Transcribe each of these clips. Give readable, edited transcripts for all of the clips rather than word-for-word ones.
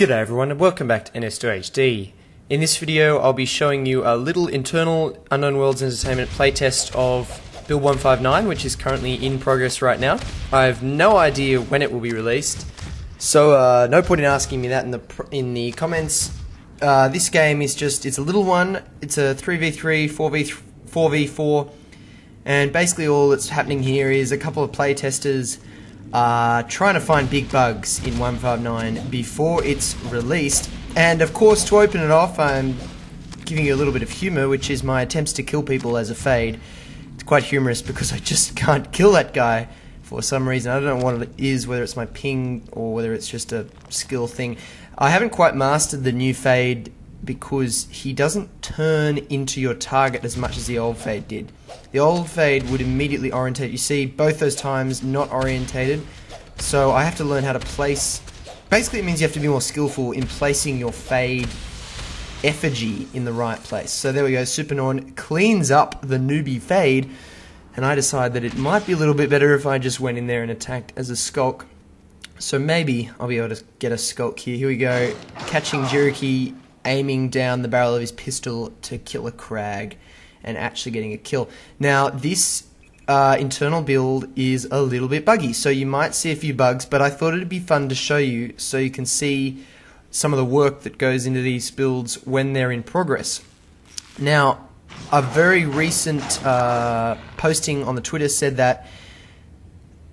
G'day everyone and welcome back to NS2HD. In this video I'll be showing you a little internal Unknown Worlds Entertainment playtest of B159, which is currently in progress right now. I have no idea when it will be released, so no point in asking me that in the comments. This game is it's a little one. It's a 3v3, 4v4, and basically all that's happening here is a couple of playtesters trying to find big bugs in 159 before it's released. And of course, to open it off, I'm giving you a little bit of humour, which is my attempts to kill people as a fade. It's quite humorous because I just can't kill that guy for some reason. I don't know what it is, whether it's my ping or whether it's just a skill thing. I haven't quite mastered the new fade because he doesn't turn into your target as much as the old fade did. The old fade would immediately orientate. You see, both those times not orientated. So I have to learn how to place. Basically, it means you have to be more skillful in placing your fade effigy in the right place. So there we go. Supernorn cleans up the newbie fade, and I decide that it might be a little bit better if I just went in there and attacked as a skulk. So maybe I'll be able to get a skulk here. Here we go. Catching Jiriki, aiming down the barrel of his pistol to kill a crag and actually getting a kill. Now this internal build is a little bit buggy, so you might see a few bugs, but I thought it'd be fun to show you so you can see some of the work that goes into these builds when they're in progress. Now, a very recent posting on the Twitter said that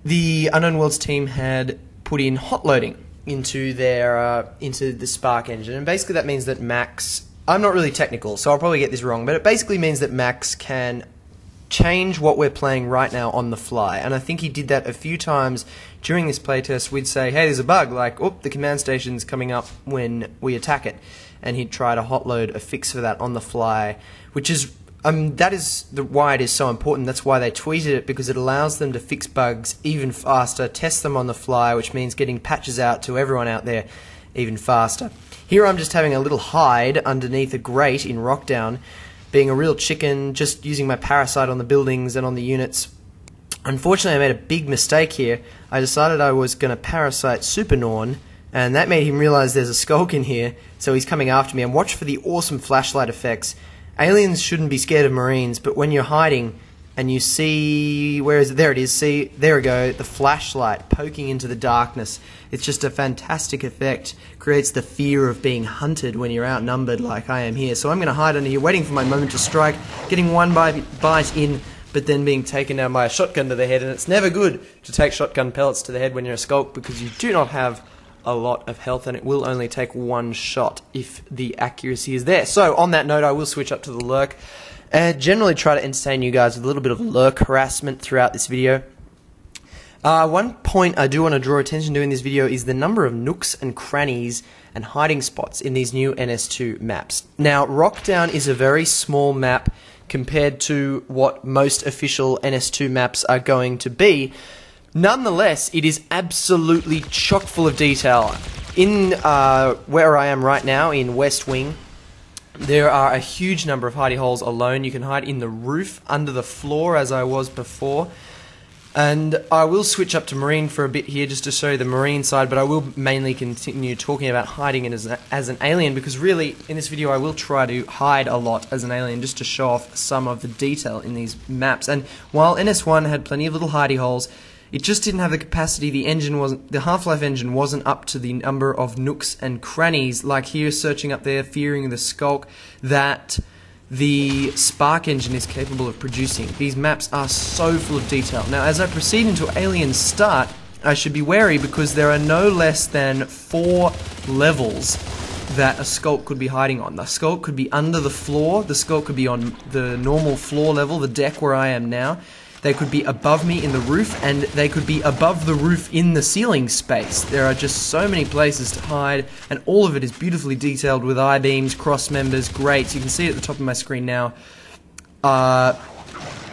the Unknown Worlds team had put in hotloading into their into the Spark engine, and basically that means that Max, I'm not really technical, so I'll probably get this wrong, but it basically means that Max can change what we're playing right now on the fly. And I think he did that a few times during this playtest. We'd say, hey, there's a bug, like, oh, the command station's coming up when we attack it, and he'd try to hotload a fix for that on the fly, which is that is why it is so important. That's why they tweeted it, because it allows them to fix bugs even faster, test them on the fly, which means getting patches out to everyone out there even faster. Here I'm just having a little hide underneath a grate in Rockdown, being a real chicken, just using my parasite on the buildings and on the units. Unfortunately, I made a big mistake here. I decided I was going to parasite Supernorn, and that made him realize there's a skulk in here, so he's coming after me. And watch for the awesome flashlight effects. Aliens shouldn't be scared of Marines, but when you're hiding and you see, where is it? There it is. See, there we go, the flashlight poking into the darkness. It's just a fantastic effect. Creates the fear of being hunted when you're outnumbered like I am here. So I'm going to hide under here, waiting for my moment to strike, getting one bite in, but then being taken down by a shotgun to the head. And it's never good to take shotgun pellets to the head when you're a skulk, because you do not have a lot of health, and it will only take one shot if the accuracy is there. So on that note, I will switch up to the Lurk and generally try to entertain you guys with a little bit of Lurk harassment throughout this video. One point I do want to draw attention to in this video is the number of nooks and crannies and hiding spots in these new NS2 maps. Now, Rockdown is a very small map compared to what most official NS2 maps are going to be. Nonetheless, it is absolutely chock full of detail. In where I am right now, in West Wing, there are a huge number of hidey holes alone. You can hide in the roof, under the floor, as I was before. And I will switch up to Marine for a bit here just to show you the Marine side, but I will mainly continue talking about hiding it as an alien, because really, in this video, I will try to hide a lot as an alien just to show off some of the detail in these maps. And while NS1 had plenty of little hidey holes, it just didn't have the capacity. The Half-Life engine wasn't up to the number of nooks and crannies, like here, searching up there, fearing the skulk, that the Spark engine is capable of producing. These maps are so full of detail. Now, as I proceed into Alien Start, I should be wary, because there are no less than 4 levels that a skulk could be hiding on. The skulk could be under the floor, the skulk could be on the normal floor level, the deck where I am now. They could be above me in the roof, and they could be above the roof in the ceiling space. There are just so many places to hide, and all of it is beautifully detailed with I-beams, cross members, grates. You can see it at the top of my screen now.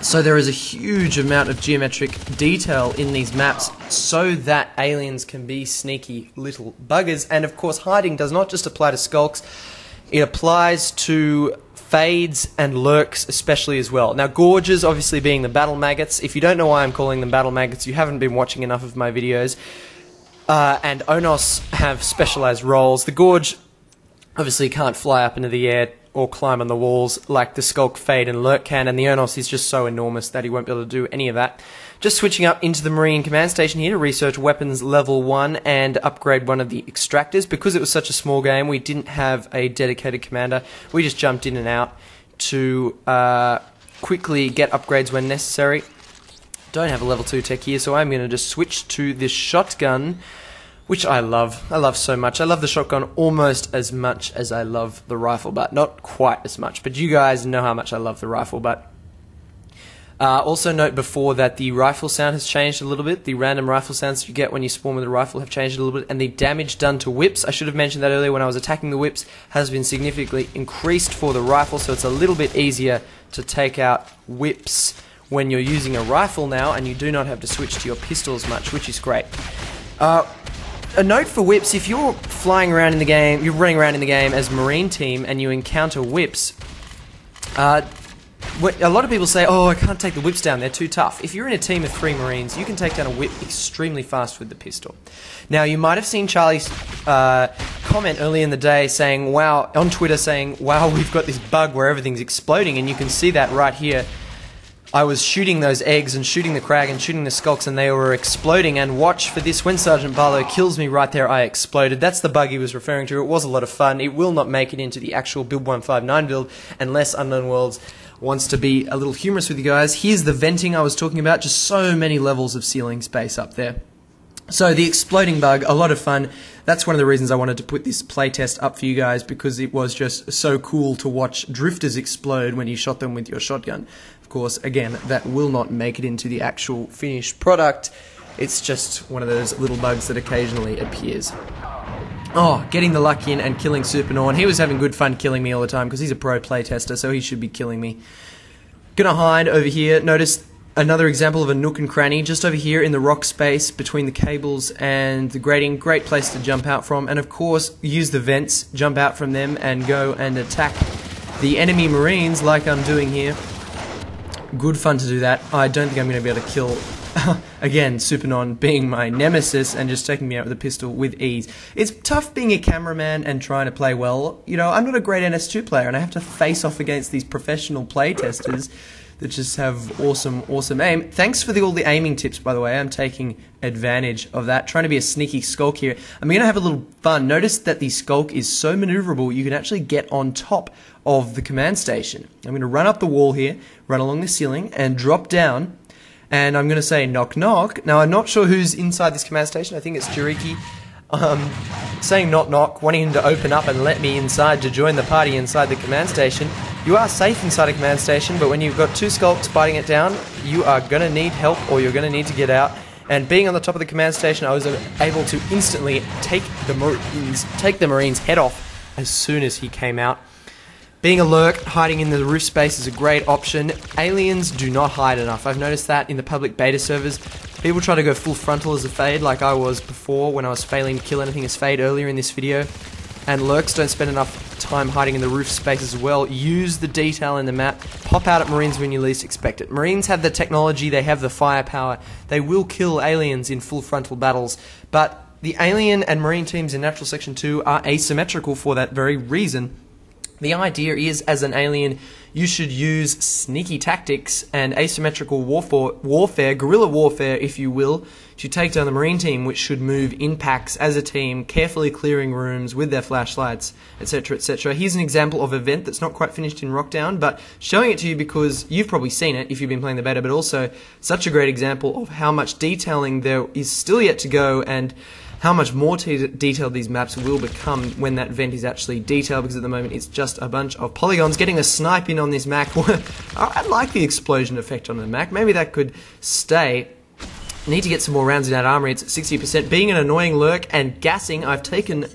So there is a huge amount of geometric detail in these maps so that aliens can be sneaky little buggers. And of course, hiding does not just apply to skulks, it applies to fades and lurks especially as well. Now, gorges obviously being the battle maggots. If you don't know why I'm calling them battle maggots, you haven't been watching enough of my videos. and Onos have specialized roles. The Gorge obviously can't fly up into the air or climb on the walls like the Skulk, Fade, and Lurk can, and the Onos is just so enormous that he won't be able to do any of that. Just switching up into the Marine Command Station here to research weapons level 1 and upgrade one of the extractors. Because it was such a small game, we didn't have a dedicated commander. We just jumped in and out to quickly get upgrades when necessary. Don't have a level 2 tech here, so I'm going to just switch to this shotgun, which I love. I love so much. I love the shotgun almost as much as I love the rifle butt. Not quite as much, but you guys know how much I love the rifle butt. Also note before that the rifle sound has changed a little bit. The random rifle sounds you get when you spawn with a rifle have changed a little bit, and the damage done to whips, I should have mentioned that earlier when I was attacking the whips, has been significantly increased for the rifle, so it's a little bit easier to take out whips when you're using a rifle now, and you do not have to switch to your pistol as much, which is great. A note for whips: if you're flying around in the game, you're running around in the game as Marine team, and you encounter whips, a lot of people say, oh, I can't take the whips down, they're too tough. If you're in a team of 3 Marines, you can take down a whip extremely fast with the pistol. Now, you might have seen Charlie's comment early in the day saying, wow, on Twitter saying, wow, we've got this bug where everything's exploding, and you can see that right here. I was shooting those eggs and shooting the crag and shooting the skulks, and they were exploding, and watch for this, when Sergeant Barlow kills me right there, I exploded. That's the bug he was referring to. It was a lot of fun. It will not make it into the actual Build 159 build unless Unknown Worlds wants to be a little humorous with you guys. Here's the venting I was talking about, just so many levels of ceiling space up there. So the exploding bug, a lot of fun. That's one of the reasons I wanted to put this playtest up for you guys, because it was just so cool to watch drifters explode when you shot them with your shotgun. Of course, again, that will not make it into the actual finished product. It's just one of those little bugs that occasionally appears. Oh, getting the luck in and killing Supernorn. He was having good fun killing me all the time because he's a pro playtester, so he should be killing me. Gonna hide over here. Notice another example of a nook and cranny just over here in the rock space between the cables and the grating. Great place to jump out from, and of course use the vents, jump out from them and go and attack the enemy Marines like I'm doing here. Good fun to do that. I don't think I'm going to be able to kill, again, Supernon being my nemesis and just taking me out with a pistol with ease. It's tough being a cameraman and trying to play well. You know, I'm not a great NS2 player, and I have to face off against these professional playtesters that just have awesome aim. Thanks for all the aiming tips, by the way. I'm taking advantage of that. Trying to be a sneaky skulk here. I'm going to have a little fun. Notice that the skulk is so maneuverable, you can actually get on top of the command station. I'm going to run up the wall here, run along the ceiling, and drop down. And I'm going to say knock knock. Now, I'm not sure who's inside this command station. I think it's Jiriki. Saying knock knock, wanting him to open up and let me inside to join the party inside the command station. You are safe inside a command station, but when you've got 2 skulks biting it down, you are going to need help, or you're going to need to get out. And being on the top of the command station, I was able to instantly take the Marine's head off as soon as he came out. Being a lurk, hiding in the roof space is a great option. Aliens do not hide enough. I've noticed that in the public beta servers. People try to go full frontal as a fade like I was before when I was failing to kill anything as fade earlier in this video. And lurks don't spend enough time hiding in the roof space as well. Use the detail in the map. Pop out at Marines when you least expect it. Marines have the technology, they have the firepower. They will kill aliens in full frontal battles. But the alien and Marine teams in Natural Section 2 are asymmetrical for that very reason. The idea is, as an alien, you should use sneaky tactics and asymmetrical warfare, guerrilla warfare, if you will, to take down the Marine team, which should move in packs as a team, carefully clearing rooms with their flashlights, etc., etc. Here's an example of an event that's not quite finished in Rockdown, but showing it to you because you've probably seen it if you've been playing the beta, but also such a great example of how much detailing there is still yet to go, and how much more detailed these maps will become when that vent is actually detailed, because at the moment it's just a bunch of polygons. Getting a snipe in on this Mac, I like the explosion effect on the Mac, maybe that could stay. Need to get some more rounds in that armory, it's at 60%. Being an annoying lurk and gassing, I've taken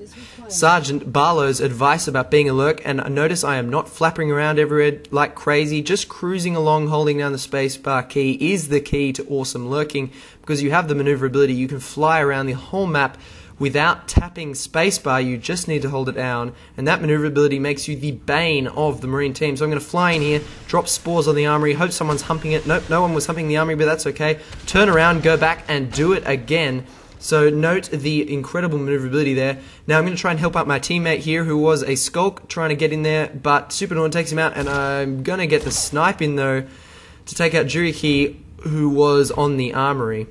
Sergeant Barlow's advice about being a lurk, and notice I am not flapping around everywhere like crazy. Just cruising along, holding down the spacebar key is the key to awesome lurking, because you have the maneuverability. You can fly around the whole map without tapping spacebar. You just need to hold it down, and that maneuverability makes you the bane of the Marine team. So I'm going to fly in here, drop spores on the armory, hope someone's humping it. Nope, no one was humping the armory, but that's okay. Turn around, go back, and do it again. So note the incredible maneuverability there. Now I'm going to try and help out my teammate here who was a skulk trying to get in there, but Supernorn takes him out, and I'm going to get the snipe in though to take out Juriki, who was on the armory.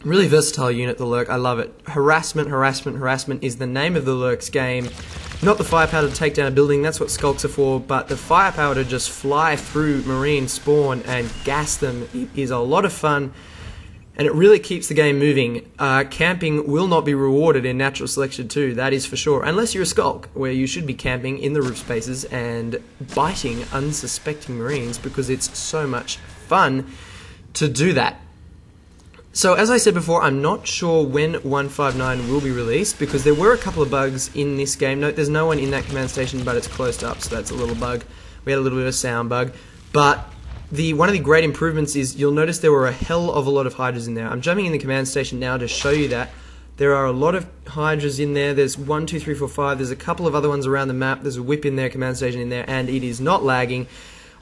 Really versatile unit, the Lurk. I love it. Harassment, harassment, harassment is the name of the Lurk's game. Not the firepower to take down a building, that's what skulks are for, but the firepower to just fly through marine spawn and gas them. It is a lot of fun, and it really keeps the game moving. Camping will not be rewarded in Natural Selection 2, that is for sure, unless you're a skulk, where you should be camping in the roof spaces and biting unsuspecting marines, because it's so much fun to do that. So as I said before, I'm not sure when 159 will be released, because there were a couple of bugs in this game. Note there's no one in that command station, but it's closed up, so that's a little bug. We had a little bit of a sound bug. But one of the great improvements is you'll notice there were a hell of a lot of hydras in there. I'm jumping in the command station now to show you that. There are a lot of hydras in there. There's 1, 2, 3, 4, 5. There's a couple of other ones around the map. There's a whip in there, command station in there, and it is not lagging.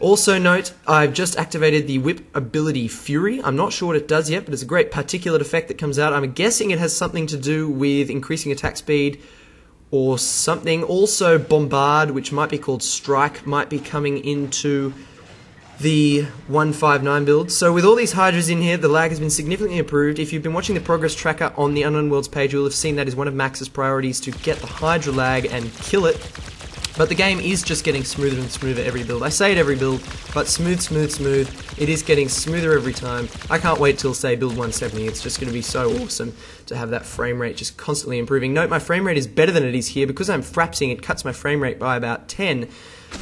Also note, I've just activated the whip ability Fury. I'm not sure what it does yet, but it's a great particulate effect that comes out. I'm guessing it has something to do with increasing attack speed or something. Also Bombard, which might be called Strike, might be coming into the 159 build. So with all these hydras in here, the lag has been significantly improved. If you've been watching the progress tracker on the Unknown Worlds page, you'll have seen that is one of Max's priorities, to get the hydra lag and kill it. But the game is just getting smoother and smoother every build. I say it every build, but smooth, smooth, smooth. It is getting smoother every time. I can't wait till, say, build 170. It's just going to be so awesome to have that frame rate just constantly improving. Note, my frame rate is better than it is here. Because I'm frapsing, it cuts my frame rate by about 10.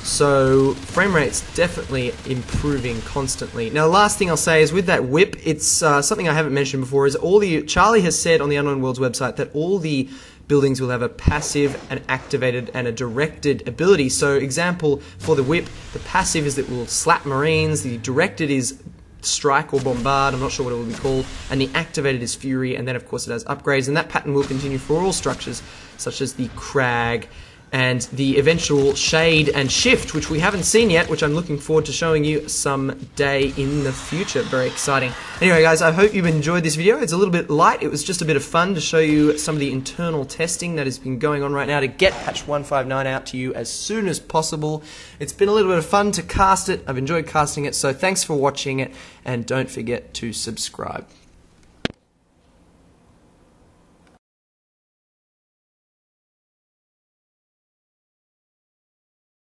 So frame rate's definitely improving constantly. Now, the last thing I'll say is with that whip, it's something I haven't mentioned before, is Charlie has said on the Unknown Worlds website that all the buildings will have a passive, an activated, and a directed ability. So example, for the whip, the passive is that it will slap marines, the directed is strike or bombard, I'm not sure what it will be called, and the activated is fury, and then of course it has upgrades, and that pattern will continue for all structures, such as the crag, and the eventual shade and shift, which we haven't seen yet, which I'm looking forward to showing you someday in the future. Very exciting. Anyway guys, I hope you've enjoyed this video. It's a little bit light. It was just a bit of fun to show you some of the internal testing that has been going on right now to get patch 159 out to you as soon as possible. It's been a little bit of fun to cast it. I've enjoyed casting it, so thanks for watching it, and don't forget to subscribe.